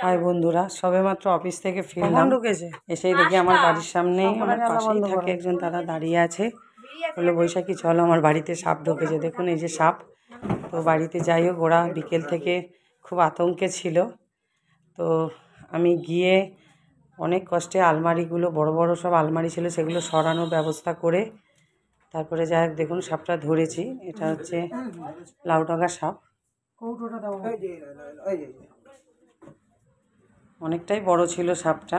High বন্ধুরা, সবেমাত্র office থেকে ফিরলাম। এসেই দেখি আমার বাড়ির সামনেই, আমার পাশেই থাকে একজন দাদা দাঁড়িয়ে আছে। বললো, বৈশাখী চলো, আমার বাড়িতে সাপ ঢুকেছে। দেখুন এই যে সাপ। তো বাড়িতে যাই হোক, ওরা বিকেল থেকে খুব আতঙ্কে ছিল। তো আমি গিয়ে অনেক কষ্টে আলমারিগুলো, বড় বড় সব আলমারি ছিল, সেগুলো সরানোর ব্যবস্থা করে তারপরে যাই হোক দেখুন সাপটা ধরেছি। এটা হচ্ছে লাউডাঙ্গা সাপ। অনেকটাই বড় ছিল সাপটা।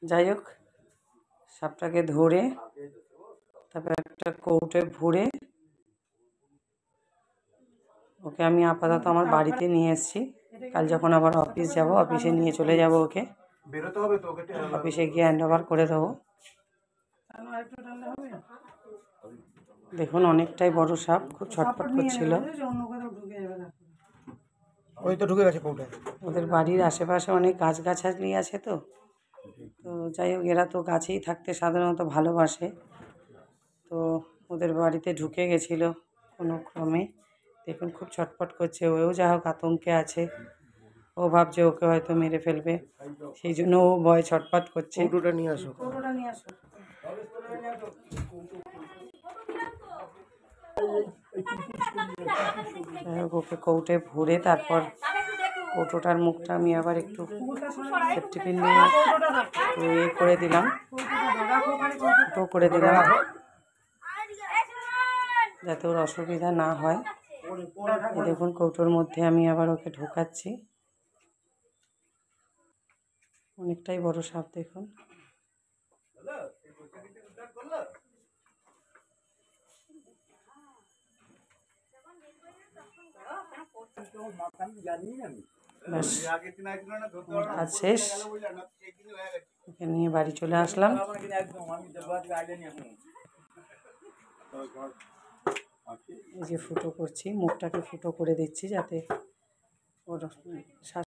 যাই হোক সাপটাকে ধরে তারপর একটা কৌটে ভরে ওকে আমি আপাতত আমার বাড়িতে নিয়ে এসেছি। কাল যখন আবার অফিস যাব, অফিসে নিয়ে চলে যাব ওকে। অফিসে গিয়ে হ্যান্ড ওভার করে দেবো। দেখুন অনেকটাই বড় সাপ, খুব ছটফট করছিল। ওই তো ঢুকে গেছে কৌটায়। ওদের বাড়ির আশেপাশে অনেক গাছগাছালি আছে, তো যাই হোক এরা তো গাছেই থাকতে সাধারণত ভালোবাসে। তো ওদের বাড়িতে ঢুকে গেছিলো কোনো ক্রমে। দেখুন খুব ছটফট করছে, ওও যা হোক আতঙ্কে আছে। ও ভাবছে ওকে হয়তো মেরে ফেলবে, সেই জন্য ও ভয় ছটফট করছে। কৌটোটা নিয়ে আসো। ওকে কৌটে ভরে তারপর কৌটোটার মুখটা আমি আবার একটু সেফটি পিন দিয়ে একটু করে দিলাম, ফুটো করে দিলাম, যাতে ওর অসুবিধা না হয়। দেখুন কৌটোর মধ্যে আমি আবার ওকে ঢোকাচ্ছি। অনেকটাই বড় সাপ দেখুন। ব্যাস কাজ শেষ, ওকে নিয়ে বাড়ি চলে আসলাম। এই যে ফুটো করছি, মুখটাকে ফুটো করে দিচ্ছি যাতে ওর